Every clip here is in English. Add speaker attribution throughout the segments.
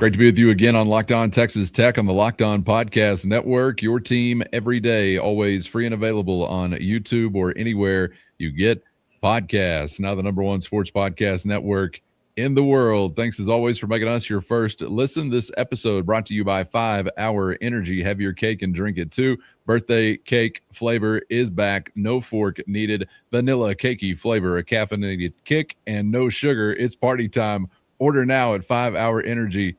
Speaker 1: Great to be with you again on Locked On Texas Tech on the Locked On Podcast Network. Your team every day, always free and available on YouTube or anywhere you get podcasts. Now the number one sports podcast network in the world. Thanks as always for making us your first listen. This episode brought to you by 5 Hour Energy. Have your cake and drink it too. Birthday cake flavor is back. No fork needed. Vanilla cakey flavor, a caffeinated kick, and no sugar. It's party time. Order now at 5hourenergy.com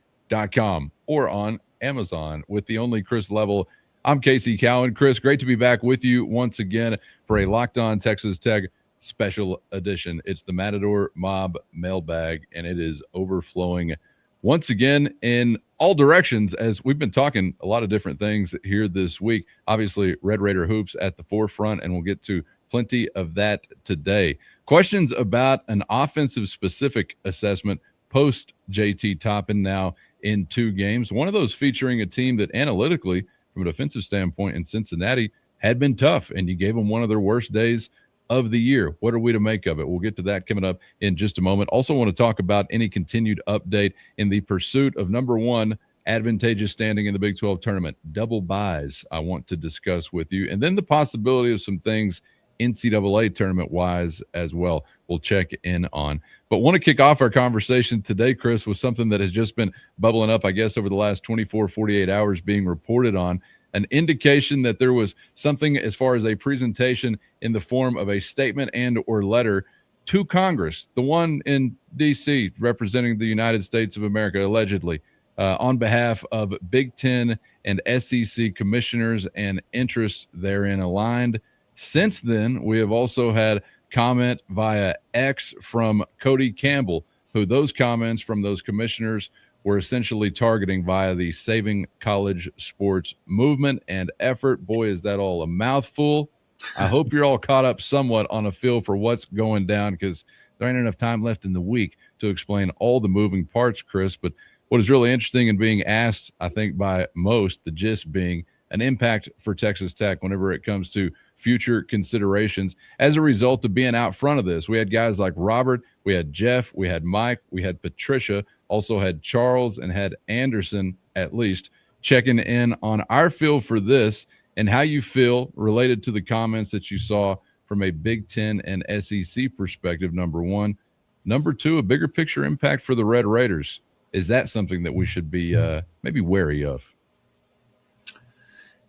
Speaker 1: or on Amazon with the only Chris Level. I'm Casey Cowan. Chris, great to be back with you once again for a Locked On Texas Tech special edition. It's the Matador Mob Mailbag, and it is overflowing once again in all directions as we've been talking a lot of different things here this week. Obviously, Red Raider hoops at the forefront, and we'll get to plenty of that today. Questions about an offensive specific assessment post JT Toppin now in 2 games. One of those featuring a team that analytically, from a defensive standpoint in Cincinnati, had been tough, and you gave them one of their worst days of the year. What are we to make of it? We'll get to that coming up in just a moment. Also want to talk about any continued update in the pursuit of number one advantageous standing in the Big 12 tournament. Double buys I want to discuss with you, and then the possibility of some things NCAA tournament-wise as well we'll check in on. But want to kick off our conversation today, Chris, with something that has just been bubbling up, I guess, over the last 24, 48 hours being reported on, an indication that there was something as far as a presentation in the form of a statement and or letter to Congress, the one in D.C. representing the United States of America, allegedly, on behalf of Big Ten and SEC commissioners and interests therein aligned. Since then, we have also had comment via X from Cody Campbell, who those comments from those commissioners were essentially targeting via the Saving College Sports movement and effort. Boy, is that all a mouthful. I hope you're all caught up somewhat on a feel for what's going down, because there ain't enough time left in the week to explain all the moving parts, Chris. But what is really interesting and being asked, I think, by most, the gist being an impact for Texas Tech whenever it comes to future considerations as a result of being out front of this. We had guys like Robert, we had Jeff, we had Mike, we had Patricia, also had Charles, and had Anderson, at least, checking in on our feel for this and how you feel related to the comments that you saw from a Big Ten and SEC perspective, number one. Number two, a bigger picture impact for the Red Raiders. Is that something that we should be maybe wary of?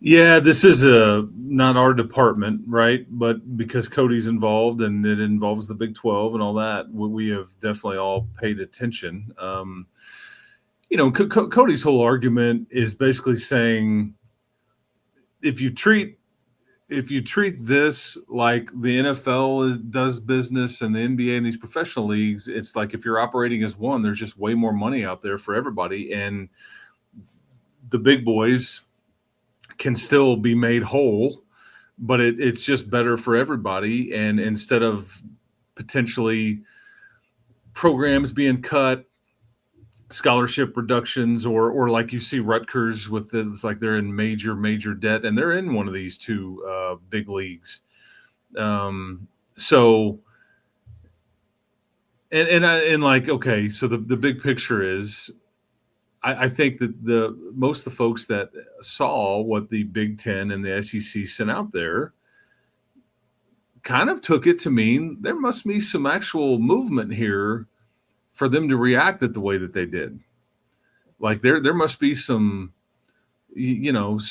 Speaker 2: Yeah, this is not our department, right? But because Cody's involved and it involves the Big 12 and all that, we have definitely all paid attention. Cody's whole argument is basically saying if you treat this like the NFL does business and the NBA and these professional leagues, it's like if you're operating as one, there's just way more money out there for everybody, and the big boys can still be made whole, but it's just better for everybody. And instead of potentially programs being cut, scholarship reductions, or like you see Rutgers with it's like they're in major debt, and they're in one of these 2 big leagues. So the big picture is, I think that most of the folks that saw what the Big Ten and the SEC sent out there kind of took it to mean there must be some actual movement here for them to react the way that they did. Like there must be some folks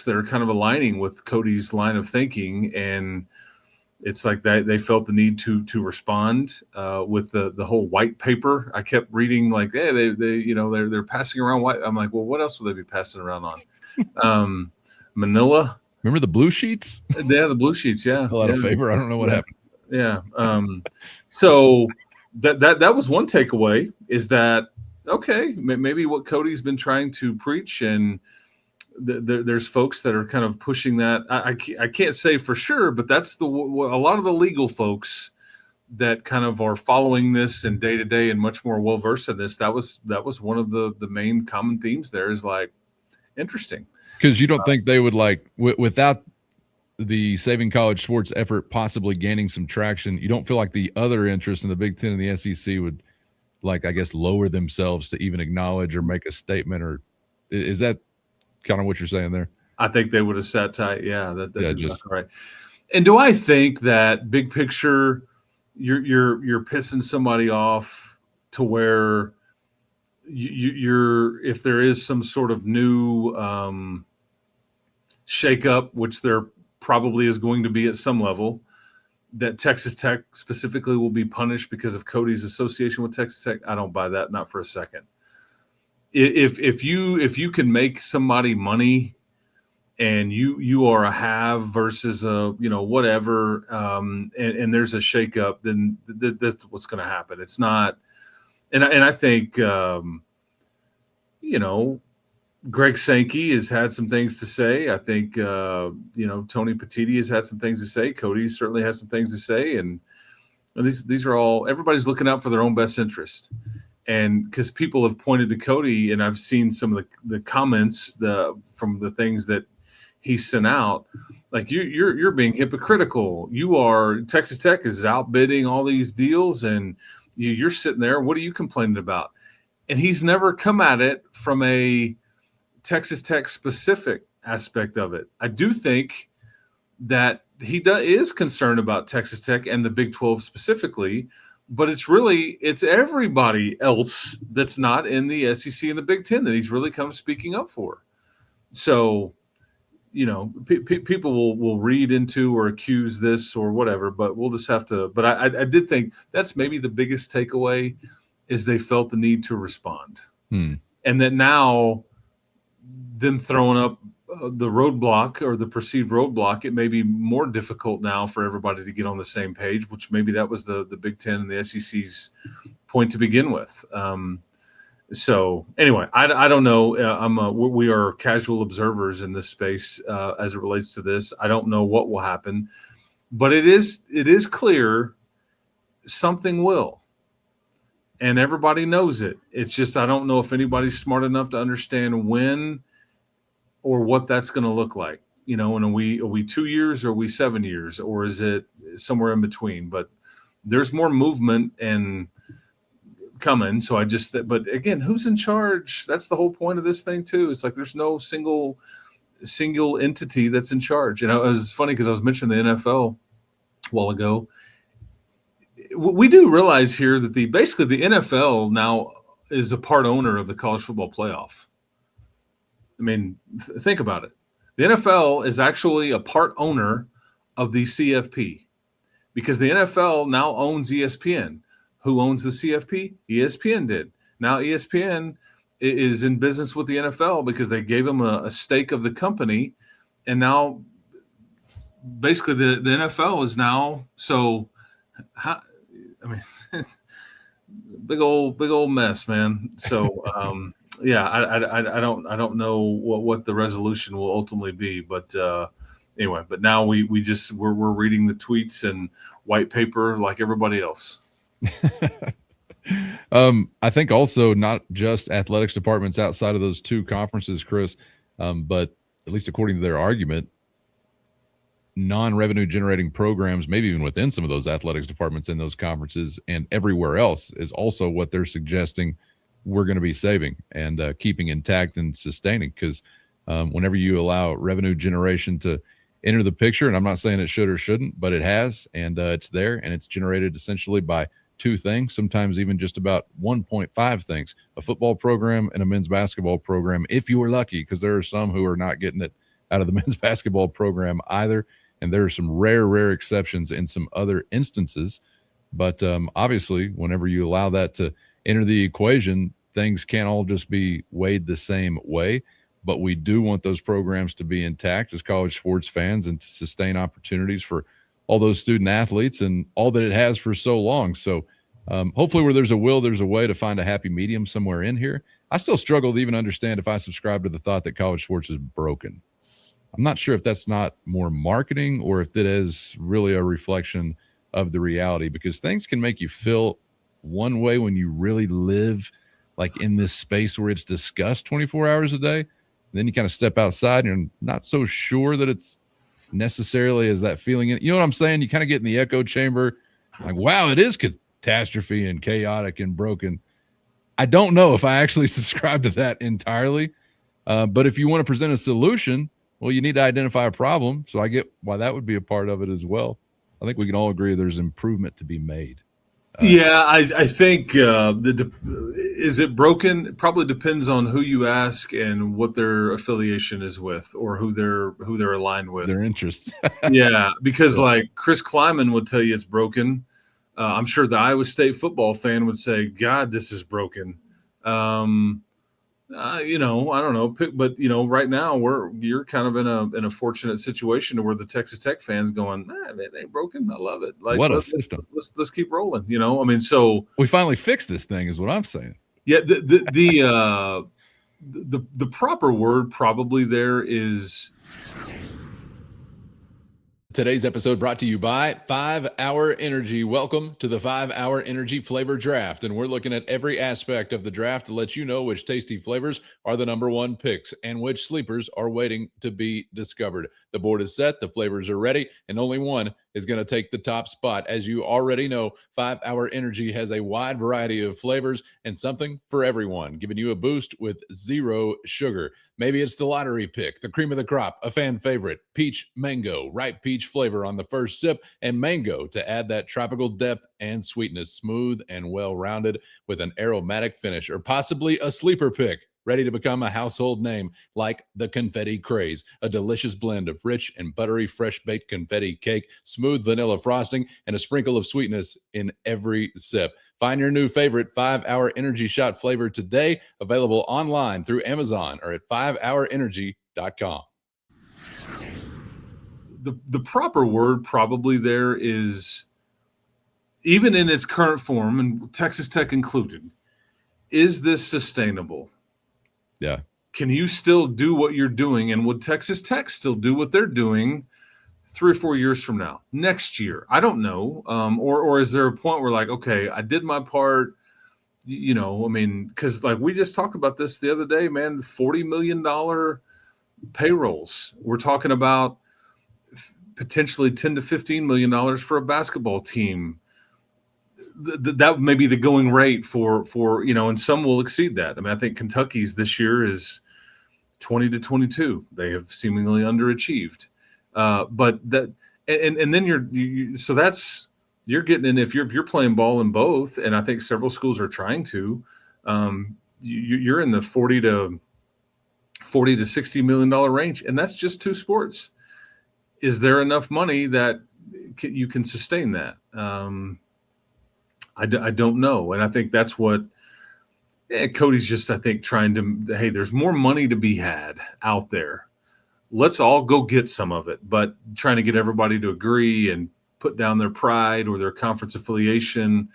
Speaker 2: that are kind of aligning with Cody's line of thinking, and it's like they felt the need to respond with the whole white paper. I kept reading like, hey, they're passing around white. I'm like, well, what else would they be passing around on? Manila.
Speaker 1: Remember the blue sheets?
Speaker 2: Yeah, the blue sheets. Yeah,
Speaker 1: a lot of favor. I don't know what happened.
Speaker 2: Yeah. So that was one takeaway, is that okay, maybe what Cody's been trying to preach, and there's folks that are kind of pushing that. I can't say for sure, but that's a lot of the legal folks that kind of are following this and day to day and much more well versed in this. That was one of the main common themes there, is like, interesting.
Speaker 1: Because you don't think they would without the Saving College Sports effort possibly gaining some traction, you don't feel like the other interests in the Big Ten and the SEC would like, I guess, lower themselves to even acknowledge or make a statement? Or is that kind of what you're saying there?
Speaker 2: I think they would have sat tight. Yeah, that's
Speaker 1: Yeah,
Speaker 2: exactly
Speaker 1: just
Speaker 2: right. And do I think that big picture, you're pissing somebody off to where you're if there is some sort of new shakeup, which there probably is going to be at some level, that Texas Tech specifically will be punished because of Cody's association with Texas Tech? I don't buy that, not for a second. If you can make somebody money and you are a have versus a whatever, and there's a shakeup, then that's what's going to happen. It's not, and I think Greg Sankey has had some things to say. I think Tony Petitti has had some things to say. Cody certainly has some things to say, and these are all, everybody's looking out for their own best interest. And because people have pointed to Cody, and I've seen some of the comments from the things that he sent out, like you're being hypocritical. Texas Tech is outbidding all these deals, and you're sitting there. What are you complaining about? And he's never come at it from a Texas Tech specific aspect of it. I do think that he is concerned about Texas Tech and the Big 12 specifically, but it's everybody else that's not in the SEC and the Big 10 that he's really kind of speaking up for. So, people will read into or accuse this or whatever, but we'll just have to. But I did think that's maybe the biggest takeaway is they felt the need to respond. And that now them throwing up the roadblock or the perceived roadblock, it may be more difficult now for everybody to get on the same page, which maybe that was the Big Ten and the SEC's point to begin with. So anyway, I don't know. We are casual observers in this space as it relates to this. I don't know what will happen, but it is clear something will, and everybody knows it. It's just I don't know if anybody's smart enough to understand when or what that's going to look like. And are we 2 years, or are we 7 years, or is it somewhere in between? But there's more movement and coming. So but again, who's in charge? That's the whole point of this thing too. It's like there's no single entity that's in charge. And it was funny because I was mentioning the NFL a while ago. We do realize here that basically the NFL now is a part owner of the college football playoff. I mean, think about it. The NFL is actually a part owner of the CFP because the NFL now owns ESPN. Who owns the CFP? ESPN did. Now ESPN is in business with the NFL because they gave them a stake of the company, and now basically the NFL is now so. Big old mess, man. So yeah, I don't know what the resolution will ultimately be, but anyway. But now we're reading the tweets and white paper like everybody else.
Speaker 1: I think also not just athletics departments outside of those two conferences, Chris, but at least according to their argument, non-revenue generating programs, maybe even within some of those athletics departments in those conferences and everywhere else, is also what they're suggesting we're going to be saving and keeping intact and sustaining. Because whenever you allow revenue generation to enter the picture, and I'm not saying it should or shouldn't, but it has, and it's there, and it's generated essentially by two things, sometimes even just about 1.5 things: a football program and a men's basketball program, if you were lucky, because there are some who are not getting it out of the men's basketball program either. And there are some rare exceptions in some other instances. But obviously, whenever you allow that to enter the equation, things can't all just be weighed the same way. But we do want those programs to be intact as college sports fans and to sustain opportunities for all those student athletes and all that it has for so long. So hopefully where there's a will, there's a way to find a happy medium somewhere in here. I still struggle to even understand if I subscribe to the thought that college sports is broken. I'm not sure if that's not more marketing or if it is really a reflection of the reality, because things can make you feel one way when you really live like in this space where it's discussed 24 hours a day. And then you kind of step outside and you're not so sure that it's necessarily as that feeling. You know what I'm saying? You kind of get in the echo chamber like, wow, it is catastrophe and chaotic and broken. I don't know if I actually subscribe to that entirely. But if you want to present a solution, well, you need to identify a problem. So I get why that would be a part of it as well. I think we can all agree there's improvement to be made.
Speaker 2: Yeah, I think is it broken? It probably depends on who you ask and what their affiliation is with, or who they're aligned with.
Speaker 1: Their interests.
Speaker 2: Yeah, because
Speaker 1: Yeah.
Speaker 2: like Chris Kleiman would tell you it's broken. I'm sure the Iowa State football fan would say, "God, this is broken." I don't know, but right now you're kind of in a fortunate situation to where the Texas Tech fans going, man, it ain't broken. I love it. Like
Speaker 1: What a system.
Speaker 2: let's keep rolling. I mean, so
Speaker 1: We finally fixed this thing, is what I'm saying.
Speaker 2: yeah, the proper word probably there is.
Speaker 1: Today's episode brought to you by 5 Hour Energy. Welcome to the 5 Hour Energy Flavor Draft. And we're looking at every aspect of the draft to let you know which tasty flavors are the number one picks and which sleepers are waiting to be discovered. The board is set, the flavors are ready, and only one is going to take the top spot. As you already know, 5 Hour Energy has a wide variety of flavors and something for everyone, giving you a boost with zero sugar. Maybe it's the lottery pick, the cream of the crop, a fan favorite, peach mango, ripe peach flavor on the first sip, and mango to add that tropical depth and sweetness, smooth and well-rounded with an aromatic finish, or possibly a sleeper pick, ready to become a household name like the Confetti Craze, a delicious blend of rich and buttery fresh-baked confetti cake, smooth vanilla frosting, and a sprinkle of sweetness in every sip. Find your new favorite 5 Hour Energy Shot flavor today, available online through Amazon or at 5hourenergy.com.
Speaker 2: The proper word probably there is, even in its current form, and Texas Tech included, is this sustainable?
Speaker 1: Yeah.
Speaker 2: Can you still do what you're doing? And would Texas Tech still do what they're doing 3 or 4 years from now, next year? I don't know. Or is there a point where like, okay, I did my part, I mean, because like we just talked about this the other day, man, $40 million payrolls. We're talking about potentially $10 to $15 million for a basketball team. That may be the going rate for and some will exceed that. I mean, I think Kentucky's this year is 20 to 22. They have seemingly underachieved. But that and then you're getting in, if you're playing ball in both, and I think several schools are trying to, you're in the 40 to $60 million range, and that's just two sports. Is there enough money that you can sustain that? I don't know, and I think that's what Cody's just, I think, trying to. Hey, there's more money to be had out there. Let's all go get some of it, but trying to get everybody to agree and put down their pride or their conference affiliation,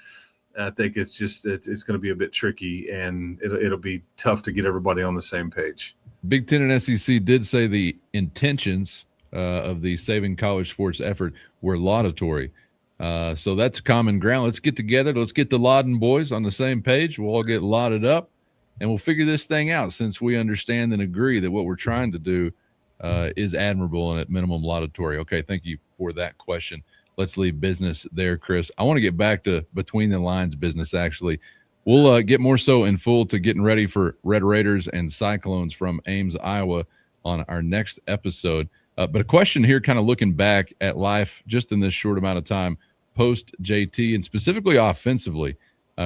Speaker 2: I think it's going to be a bit tricky, and it'll be tough to get everybody on the same page.
Speaker 1: Big Ten and SEC did say the intentions of the Saving College Sports effort were laudatory. So that's common ground. Let's get together. Let's get the Lauden boys on the same page. We'll all get lauded up, and we'll figure this thing out, since we understand and agree that what we're trying to do is admirable and at minimum laudatory. Okay, thank you for that question. Let's leave business there, Chris. I want to get back to between the lines business, actually. We'll get more so in full to getting ready for Red Raiders and Cyclones from Ames, Iowa on our next episode. But a question here, kind of looking back at life just in this short amount of time, post JT, and specifically offensively.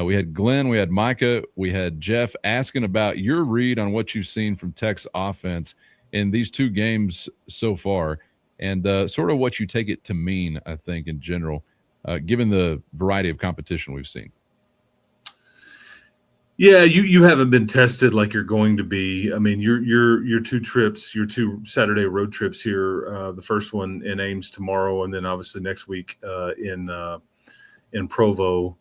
Speaker 1: We had Glenn, we had Micah, we had Jeff asking about your read on what you've seen from Tech's offense in these two games so far, and sort of what you take it to mean, I think, in general, given the variety of competition we've seen.
Speaker 2: Yeah, you haven't been tested like you're going to be. I mean, your two trips, your two Saturday road trips here, the first one in Ames tomorrow, and then obviously next week in Provo.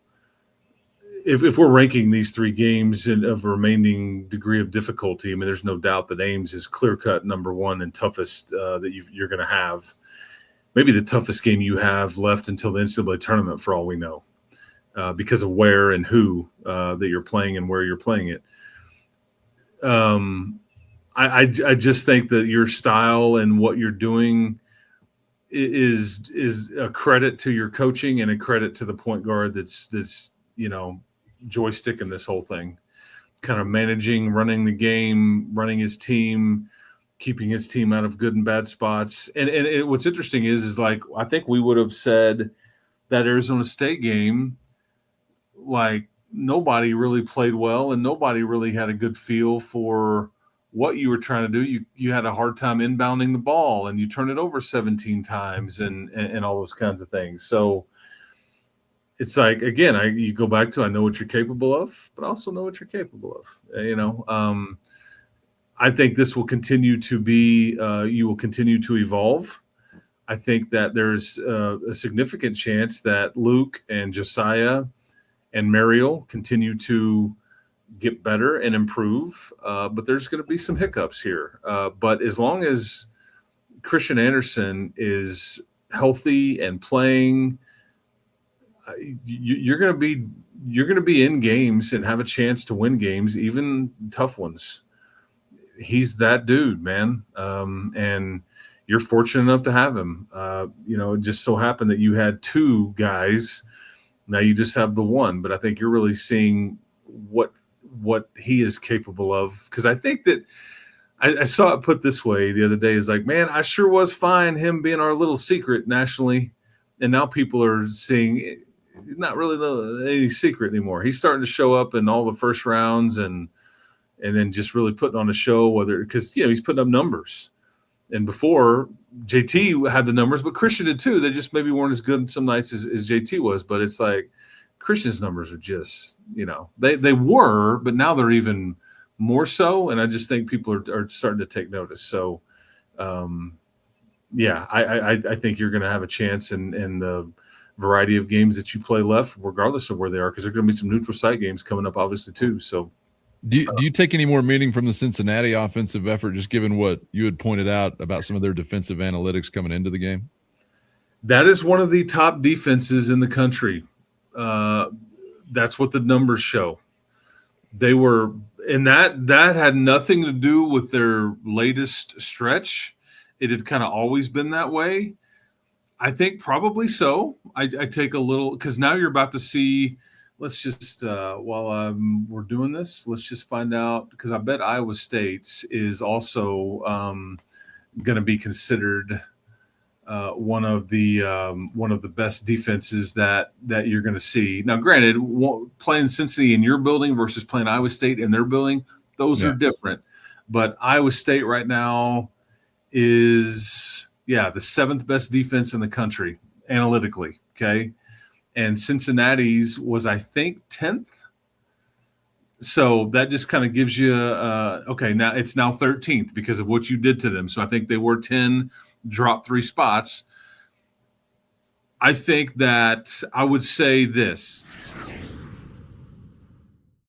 Speaker 2: If we're ranking these three games of remaining degree of difficulty, I mean, there's no doubt that Ames is clear-cut number one and toughest that you're going to have. Maybe the toughest game you have left until the NCAA tournament, for all we know. Because of where and who that you're playing and where you're playing it. I just think that your style and what you're doing is a credit to your coaching and a credit to the point guard that's joysticking this whole thing. kind of managing, running the game, running his team, keeping his team out of good and bad spots. And what's interesting is like, I think we would have said that Arizona State game, like, nobody really played well and nobody really had a good feel for what you were trying to do. You had a hard time inbounding the ball and you turn it over 17 times and all those kinds of things. So it's like, again, you go back to, I know what you're capable of, but I also know what you're capable of. I think this will continue to be, you will continue to evolve. I think that there's a significant chance that Luke and Josiah and Mariel continue to get better and improve, but there's going to be some hiccups here. But as long as Christian Anderson is healthy and playing, you're going to be in games and have a chance to win games, even tough ones. He's that dude, man, and you're fortunate enough to have him. It just so happened that you had two guys. Now you just have the one, but I think you're really seeing what he is capable of. Because I think that I saw it put this way the other day, is like, man, I sure was fine him being our little secret nationally, and now people are seeing he's not really any secret anymore. He's starting to show up in all the first rounds and then just really putting on a show, because he's putting up numbers. And before, JT had the numbers, but Christian did too. They just maybe weren't as good some nights as JT was. But it's like Christian's numbers are just, they were, but now they're even more so. And I just think people are starting to take notice. So, I think you're going to have a chance in the variety of games that you play left, regardless of where they are, because there's going to be some neutral site games coming up, obviously, too. So,
Speaker 1: do you take any more meaning from the Cincinnati offensive effort, just given what you had pointed out about some of their defensive analytics coming into the game?
Speaker 2: That is one of the top defenses in the country. That's what the numbers show. They were, and that had nothing to do with their latest stretch. It had kind of always been that way. I think probably so. I take a little, because now you're about to see. Let's just, while we're doing this, let's just find out, because I bet Iowa State's is also going to be considered one of the best defenses that you're going to see. Now, granted, playing Cincinnati in your building versus playing Iowa State in their building, those are different. But Iowa State right now is, the seventh best defense in the country analytically. Okay. And Cincinnati's was, I think, 10th. So that just kind of gives you, now it's now 13th because of what you did to them. So I think they were 10, dropped 3 spots. I think that I would say this.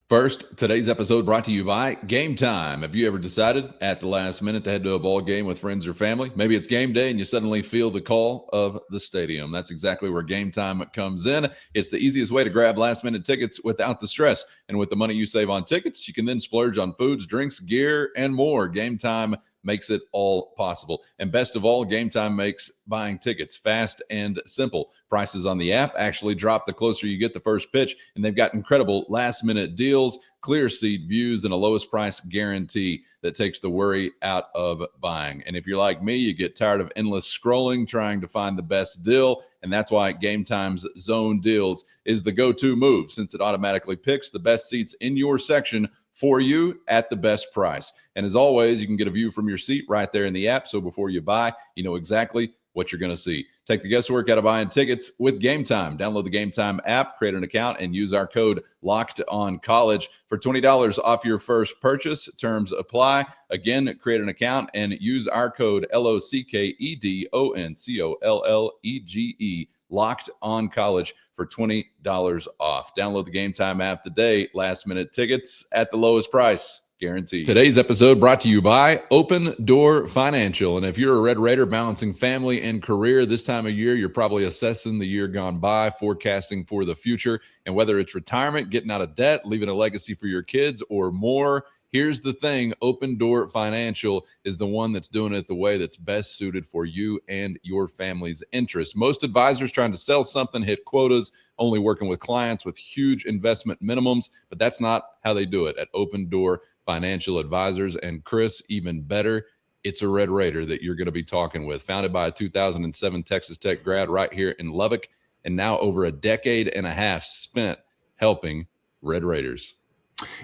Speaker 1: First, today's episode brought to you by Gametime. Have you ever decided at the last minute to head to a ball game with friends or family? Maybe it's game day and you suddenly feel the call of the stadium. That's exactly where Gametime comes in. It's the easiest way to grab last-minute tickets without the stress. And with the money you save on tickets, you can then splurge on foods, drinks, gear, and more. Gametime makes it all possible. And best of all, Gametime makes buying tickets fast and simple. Prices on the app actually drop the closer you get the first pitch, and they've got incredible last-minute deals, clear seat views, and a lowest price guarantee that takes the worry out of buying. And if you're like me, you get tired of endless scrolling trying to find the best deal, and that's why Gametime's Zone Deals is the go-to move, since it automatically picks the best seats in your section for you at the best price. And as always, you can get a view from your seat right there in the app. So before you buy, you know exactly what you're going to see. Take the guesswork out of buying tickets with Gametime. Download the Gametime app, create an account, and use our code LOCKEDONCollege for $20 off your first purchase. Terms apply. Again, create an account and use our code LOCKEDONCOLLEGE, Locked on College, for $20 off. Download the Gametime app today. Last minute tickets at the lowest price, guaranteed. Today's episode brought to you by Open Door Financial. And if you're a Red Raider balancing family and career this time of year, you're probably assessing the year gone by, forecasting for the future. And whether it's retirement, getting out of debt, leaving a legacy for your kids, or more, here's the thing. Open Door Financial is the one that's doing it the way that's best suited for you and your family's interests. Most advisors trying to sell something hit quotas, only working with clients with huge investment minimums, but that's not how they do it at Open Door Financial Advisors. And Chris, even better, it's a Red Raider that you're going to be talking with. Founded by a 2007 Texas Tech grad right here in Lubbock, and now over a decade and a half spent helping Red Raiders.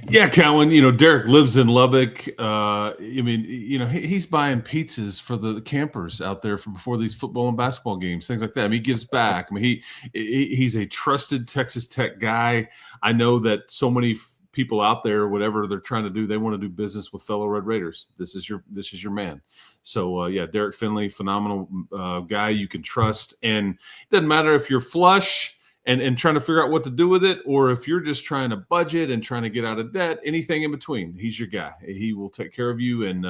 Speaker 2: Yeah, Cowan, Derek lives in Lubbock. He's buying pizzas for the campers out there before these football and basketball games, things like that. He gives back. He's a trusted Texas Tech guy. I know that so many people out there, whatever they're trying to do, they want to do business with fellow Red Raiders. This is your man. So Derek Finley, phenomenal guy you can trust. And it doesn't matter if you're flush and trying to figure out what to do with it, or if you're just trying to budget and trying to get out of debt, anything in between, he's your guy. He will take care of you and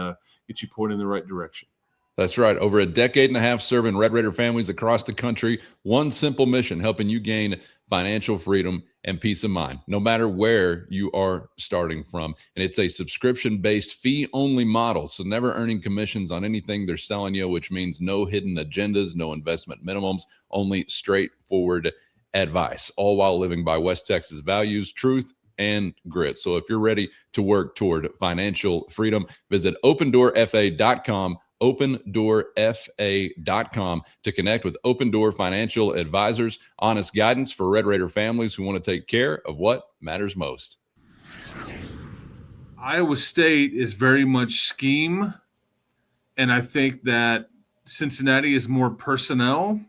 Speaker 2: get you pointed in the right direction.
Speaker 1: That's right. Over a decade and a half serving Red Raider families across the country. One simple mission, helping you gain financial freedom and peace of mind, no matter where you are starting from. And it's a subscription-based fee-only model, so never earning commissions on anything they're selling you, which means no hidden agendas, no investment minimums, only straightforward advice, all while living by West Texas values, truth, and grit. So if you're ready to work toward financial freedom, visit opendoorfa.com, opendoorfa.com to connect with Open Door Financial Advisors. Honest guidance for Red Raider families who want to take care of what matters most.
Speaker 2: Iowa State is very much scheme, and I think that Cincinnati is more personnel.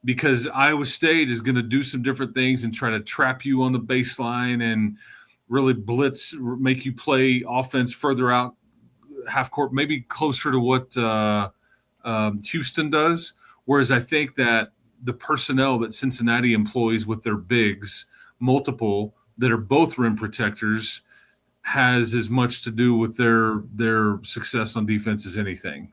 Speaker 2: Because Iowa State is going to do some different things and try to trap you on the baseline and really blitz, make you play offense further out half court, maybe closer to what Houston does. Whereas I think that the personnel that Cincinnati employs with their bigs, multiple, that are both rim protectors, has as much to do with their success on defense as anything.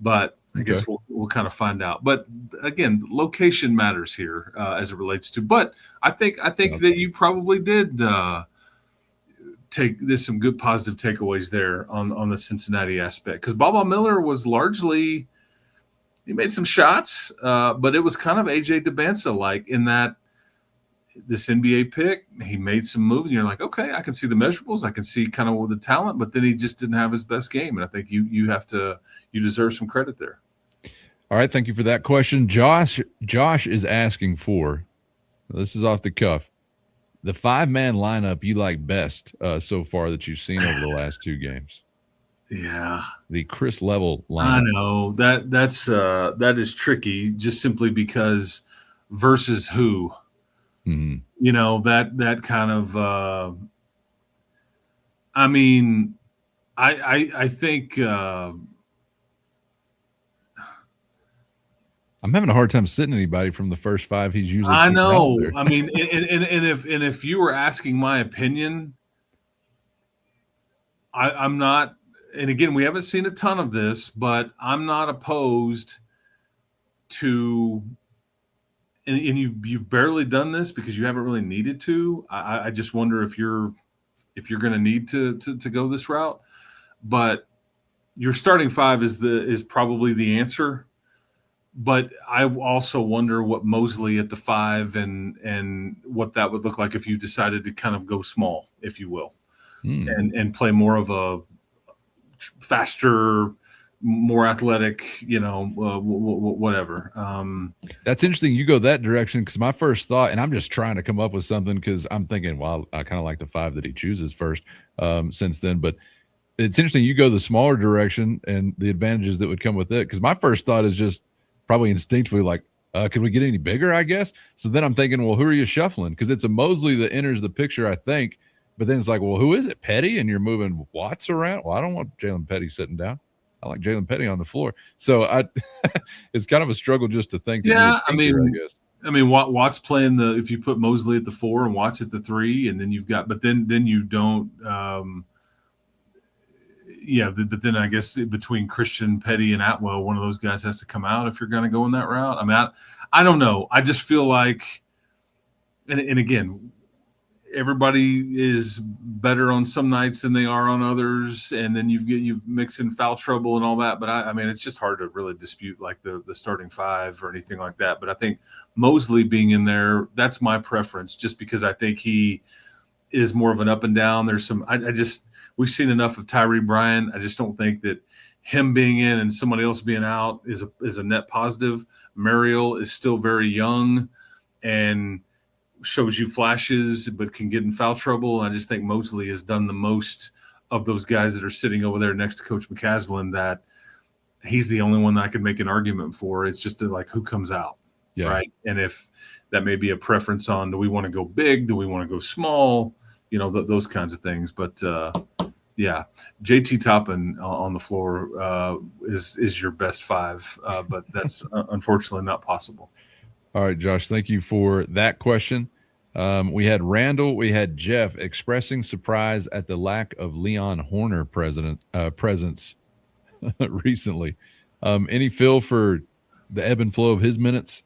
Speaker 2: But I guess we'll kind of find out. But again, location matters here as it relates to. But I think that you probably did there's some good positive takeaways there on the Cincinnati aspect, because Baba Miller was largely, he made some shots, but it was kind of AJ DeBansa like in that this NBA pick, he made some moves, and you're like, okay, I can see the measurables, I can see kind of the talent, but then he just didn't have his best game, and I think you deserve some credit there.
Speaker 1: All right, thank you for that question. Josh is asking for, this is off the cuff, the 5-man lineup you like best so far that you've seen over the last two games.
Speaker 2: Yeah,
Speaker 1: the Chris Level lineup.
Speaker 2: I know that is tricky, just simply because versus who.
Speaker 1: Mm-hmm.
Speaker 2: That kind of I think
Speaker 1: I'm having a hard time sitting anybody from the first five he's usually.
Speaker 2: I know. I mean, and if you were asking my opinion, I'm not. And again, we haven't seen a ton of this, but I'm not opposed to. And you've barely done this because you haven't really needed to. I just wonder if you're going to need to go this route. But your starting five is probably the answer. But I also wonder what Mosley at the 5 and what that would look like if you decided to kind of go small, if you will, and play more of a faster, more athletic, whatever.
Speaker 1: That's interesting. You go that direction, because my first thought, and I'm just trying to come up with something because I'm thinking, well, I kind of like the 5 that he chooses first since then. But it's interesting. You go the smaller direction and the advantages that would come with it. Because my first thought is just probably instinctively like, can we get any bigger, I guess? So then I'm thinking, well, who are you shuffling? Because it's a Mosley that enters the picture, I think. But then it's like, well, who is it? Petty? And you're moving Watts around? Well, I don't want Jalen Petty sitting down. I like Jalen Petty on the floor. So it's kind of a struggle just to think.
Speaker 2: Yeah,
Speaker 1: I guess.
Speaker 2: Watts playing if you put Mosley at the 4 and Watts at the 3, and then you've got, but then you don't. But then I guess between Christian, Petty, and Atwell, one of those guys has to come out if you're going to go in that route. I mean, I don't know. I just feel like, and again, everybody is better on some nights than they are on others, and then you mix in foul trouble and all that. But I mean, it's just hard to really dispute like the starting five or anything like that. But I think Mosley being in there, that's my preference, just because I think he is more of an up and down. There's some I just we've seen enough of Tyree Bryant. I just don't think that him being in and somebody else being out is a net positive. Mariel is still very young and shows you flashes, but can get in foul trouble. I just think Mosley has done the most of those guys that are sitting over there next to Coach McCaslin, that he's the only one that I could make an argument for. It's just like who comes out, right? And if that may be a preference on, do we want to go big? Do we want to go small? You know, those kinds of things. But yeah, JT Toppin on the floor is your best five, but that's unfortunately not possible.
Speaker 1: All right, Josh, thank you for that question. We had Randall, we had Jeff expressing surprise at the lack of Leon Horner presence recently. Any feel for the ebb and flow of his minutes?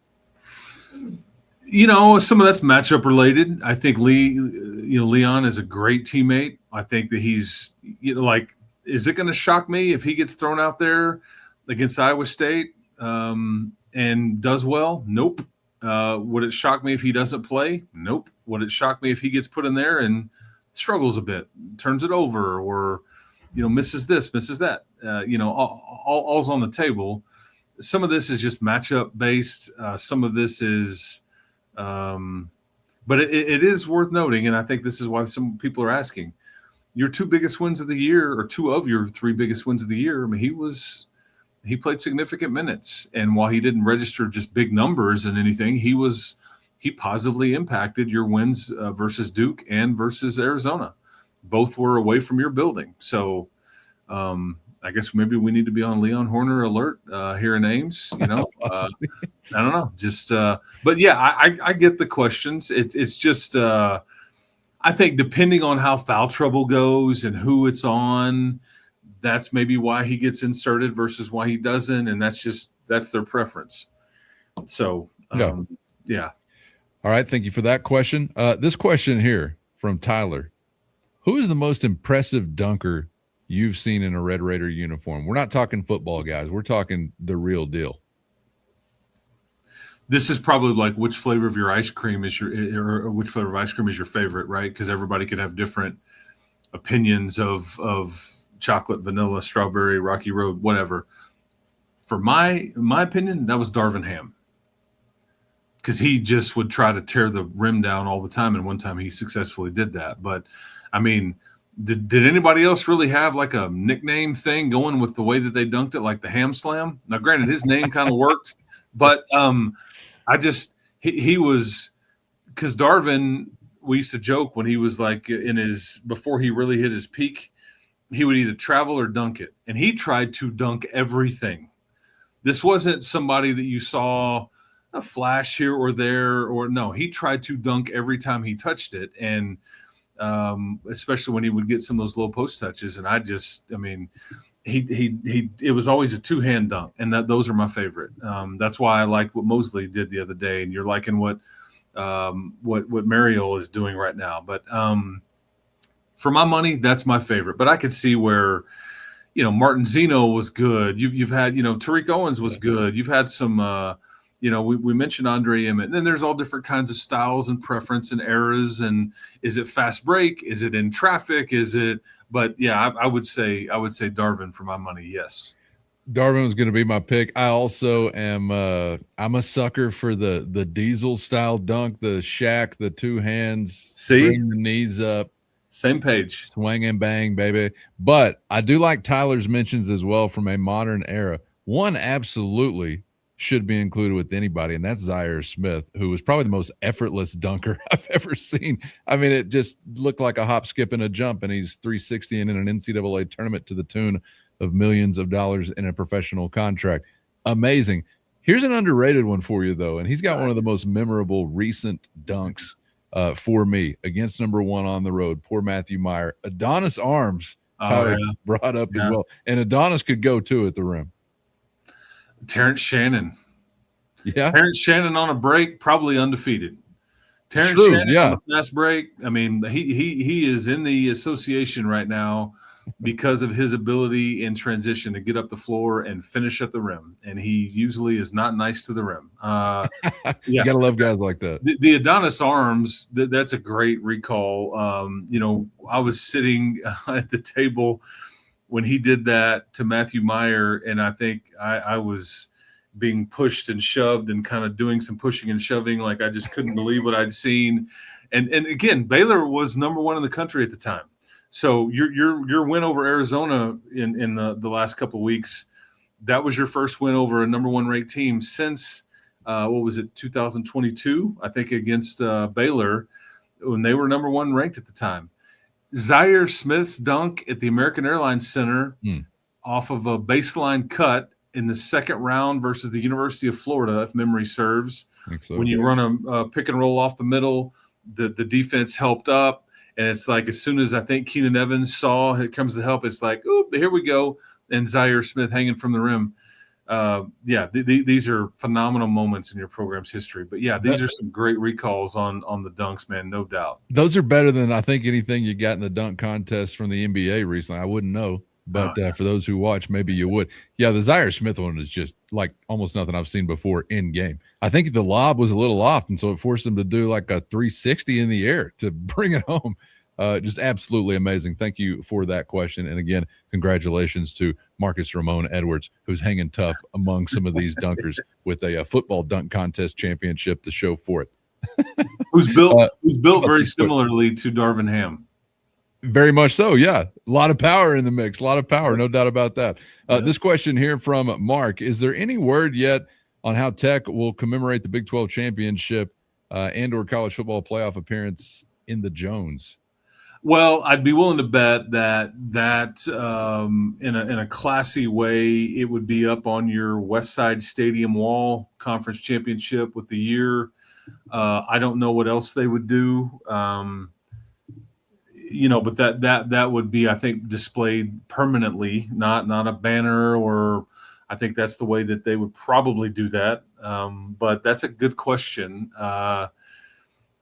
Speaker 2: You know, some of that's matchup related. I think Leon is a great teammate. I think that he's, like, is it going to shock me if he gets thrown out there against Iowa State and does well? Nope. Would it shock me if he doesn't play? Nope. Would it shock me if he gets put in there and struggles a bit, turns it over, or misses this, misses that? All's on the table. Some of this is just matchup based. Some of this is, but it is worth noting, and I think this is why some people are asking. Your two biggest wins of the year, or two of your three biggest wins of the year, I mean, he played significant minutes, and while he didn't register just big numbers and anything, he positively impacted your wins versus Duke and versus Arizona. Both were away from your building, so I guess maybe we need to be on Leon Horner alert here in Ames. I don't know, just but yeah, I get the questions. It's just I think depending on how foul trouble goes and who it's on, that's maybe why he gets inserted versus why he doesn't, and that's their preference. So yeah.
Speaker 1: All right, thank you for that question. This question here from Tyler: who is the most impressive dunker you've seen in a Red Raider uniform? We're not talking football, guys. We're talking the real deal.
Speaker 2: This is probably like which flavor of your ice cream is or which flavor of ice cream is your favorite, right? Because everybody could have different opinions of chocolate, vanilla, strawberry, Rocky Road, whatever. For my opinion, that was Darvin Ham, because he just would try to tear the rim down all the time, and one time he successfully did that. But I mean, did anybody else really have like a nickname thing going with the way that they dunked it, like the Ham Slam? Now, granted, his name kind of worked, but he was, because Darvin, we used to joke when he was like before he really hit his peak, he would either travel or dunk it, and he tried to dunk everything. This wasn't somebody that you saw a flash here or there, or no, he tried to dunk every time he touched it, and especially when he would get some of those low post touches. And it was always a two-hand dunk, and those are my favorite. That's why I like what Mosley did the other day, and you're liking what Mariel is doing right now. But for my money, that's my favorite. But I could see where, Martin Zeno was good. You've had, Tariq Owens was good. You've had some, we mentioned Andre Emmett. And then there's all different kinds of styles and preference and eras. And is it fast break? Is it in traffic? But yeah, I would say Darvin for my money. Yes.
Speaker 1: Darvin was going to be my pick. I also am. I'm a sucker for the Diesel style dunk, the Shaq, the two hands, bring the knees up,
Speaker 2: same page,
Speaker 1: swing and bang, baby. But I do like Tyler's mentions as well from a modern era. One absolutely should be included with anybody, and that's Zaire Smith, who was probably the most effortless dunker I've ever seen. I mean, it just looked like a hop, skip, and a jump, and he's 360 and in an NCAA tournament to the tune of millions of dollars in a professional contract. Amazing. Here's an underrated one for you, though, and he's got one of the most memorable recent dunks for me against number one on the road. Poor Matthew Meyer. Adonis Arms, Tyler brought up as well, and Adonis could go too at the rim.
Speaker 2: Terrence Shannon.
Speaker 1: Yeah.
Speaker 2: Terrence Shannon on a break, probably undefeated. Terrence
Speaker 1: True.
Speaker 2: Shannon on
Speaker 1: Yeah.
Speaker 2: the fast break. I mean, he is in the association right now because of his ability in transition to get up the floor and finish at the rim. And he usually is not nice to the rim.
Speaker 1: You
Speaker 2: Yeah.
Speaker 1: got to love guys like that.
Speaker 2: The Adonis arms, that's a great recall. I was sitting at the table when he did that to Matthew Meyer, and I think I was being pushed and shoved and kind of doing some pushing and shoving. Like I just couldn't believe what I'd seen. And again, Baylor was number one in the country at the time. So your win over Arizona in the last couple of weeks, that was your first win over a number one ranked team since what was it, 2022? I think against Baylor when they were number one ranked at the time. Zaire Smith's dunk at the American Airlines Center off of a baseline cut in the second round versus the University of Florida, if memory serves.
Speaker 1: So.
Speaker 2: When you run a pick and roll off the middle, the defense helped up. And it's like as soon as I think Keenan Evans saw here comes the help, it's like, oh, here we go. And Zaire Smith hanging from the rim. These are phenomenal moments in your program's history. But, yeah, these are some great recalls on the dunks, man, no doubt.
Speaker 1: Those are better than I think anything you got in the dunk contest from the NBA recently. I wouldn't know. But for those who watch, maybe you would. Yeah, the Zaire Smith one is just like almost nothing I've seen before in game. I think the lob was a little off, and so it forced him to do like a 360 in the air to bring it home. Just absolutely amazing. Thank you for that question. And again, congratulations to Marcus Ramon Edwards, who's hanging tough among some of these dunkers with a football dunk contest championship to show for it.
Speaker 2: Who's built very similarly to Darvin Ham.
Speaker 1: Very much so, yeah. A lot of power in the mix, a lot of power, no doubt about that. This question here from Mark, is there any word yet on how Tech will commemorate the Big 12 championship and or college football playoff appearance in the Jones?
Speaker 2: Well, I'd be willing to bet that in a classy way, it would be up on your West Side Stadium wall, conference championship with the year. I don't know what else they would do. But that would be, I think, displayed permanently, not a banner, or I think that's the way that they would probably do that. But that's a good question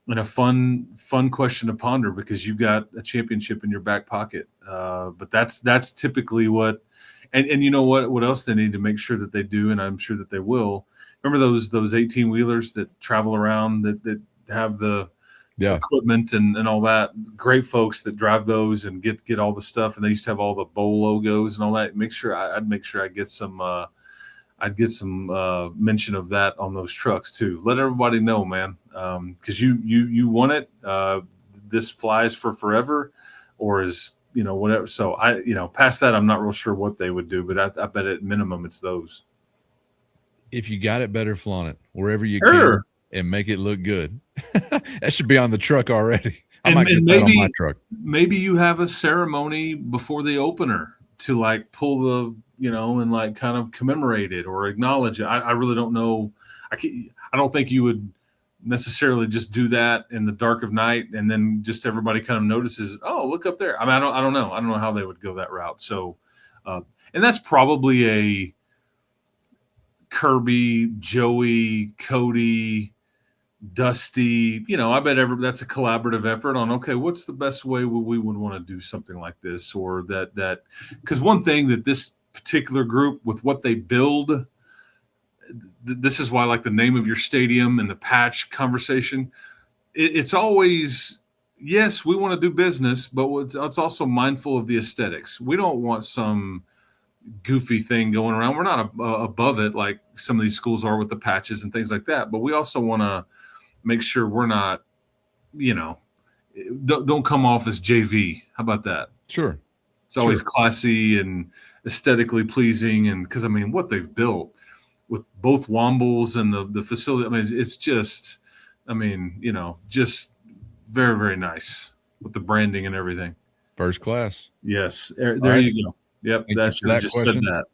Speaker 2: and a fun question to ponder because you've got a championship in your back pocket. But that's typically what, and you know what else they need to make sure that they do, and I'm sure that they will. Remember those 18-wheelers that travel around that have the equipment and all that. Great folks that drive those and get all the stuff. And they used to have all the bowl logos and all that. I'd make sure I get some. I'd get some mention of that on those trucks too. Let everybody know, man, because you want it. This flies for forever, or is whatever. So past that, I'm not real sure what they would do, but I bet at minimum it's those.
Speaker 1: If you got it, better flaunt it wherever you can and make it look good. That should be on the truck already. I might get that on my truck.
Speaker 2: Maybe you have a ceremony before the opener to like pull the, and like kind of commemorate it or acknowledge it. I really don't know. I don't think you would necessarily just do that in the dark of night and then just everybody kind of notices, oh, look up there. I mean, I don't know. I don't know how they would go that route. So, and that's probably a Kirby, Joey, Cody, Dusty, I bet that's a collaborative effort on, okay, what's the best way we would want to do something like this, or that because one thing that this particular group with what they build, this is why I like the name of your stadium and the patch conversation. It's always, yes, we want to do business, but it's also mindful of the aesthetics. We don't want some goofy thing going around. We're not above it like some of these schools are with the patches and things like that, but we also want to make sure we're not, don't come off as JV. How about that?
Speaker 1: Sure.
Speaker 2: It's always classy and aesthetically pleasing. And because, what they've built with both Wombles and the facility, it's just, just very, very nice with the branding and everything.
Speaker 1: First class.
Speaker 2: Yes. There you go. Yep.
Speaker 1: That
Speaker 2: just question. Said that.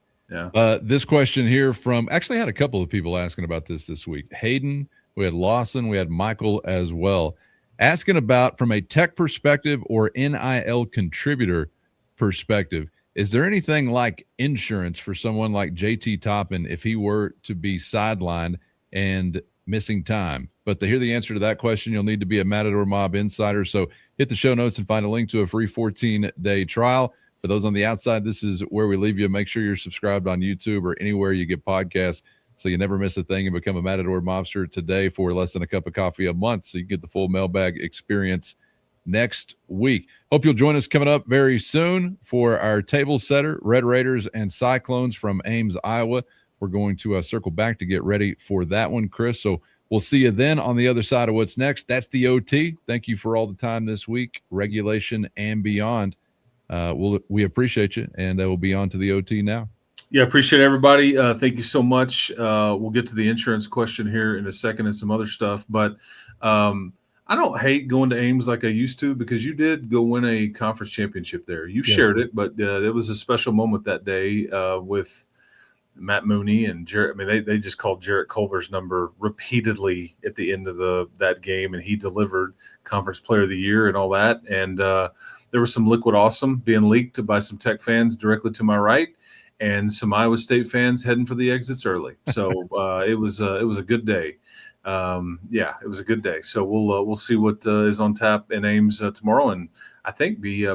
Speaker 1: Yeah. This question here actually had a couple of people asking about this week. Hayden, we had Lawson, we had Michael as well, asking about from a Tech perspective or NIL contributor perspective, is there anything like insurance for someone like JT Toppin if he were to be sidelined and missing time? But to hear the answer to that question, you'll need to be a Matador Mob insider. So hit the show notes and find a link to a free 14-day trial. For those on the outside, this is where we leave you. Make sure you're subscribed on YouTube or anywhere you get podcasts so you never miss a thing, and become a Matador Mobster today for less than a cup of coffee a month so you get the full Mailbag experience next week. Hope you'll join us coming up very soon for our table setter, Red Raiders and Cyclones from Ames, Iowa. We're going to circle back to get ready for that one, Chris. So we'll see you then on the other side of what's next. That's the OT. Thank you for all the time this week, regulation and beyond. We appreciate you, and we'll be on to the OT now.
Speaker 2: Yeah, appreciate everybody. Thank you so much. We'll get to the insurance question here in a second and some other stuff. But I don't hate going to Ames like I used to, because you did go win a conference championship there. You shared it, but it was a special moment that day with Matt Mooney and Jarrett. I mean, they just called Jarrett Culver's number repeatedly at the end of that game, and he delivered Conference Player of the Year and all that. And there was some liquid awesome being leaked by some Tech fans directly to my right, and some Iowa State fans heading for the exits early. So it was a good day. It was a good day. So we'll see what is on tap in Ames tomorrow, and I think be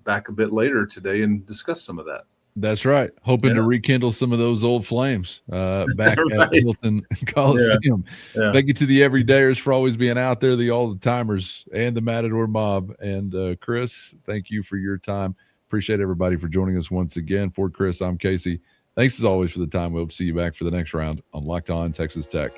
Speaker 2: back a bit later today and discuss some of that.
Speaker 1: That's right. Hoping to rekindle some of those old flames back at Hilton Coliseum. Yeah. Thank you to the everydayers for always being out there, the all-the-timers, and the Matador Mob. And Chris, thank you for your time. Appreciate everybody for joining us once again. For Chris, I'm Casey. Thanks as always for the time. We'll see you back for the next round on Locked On Texas Tech.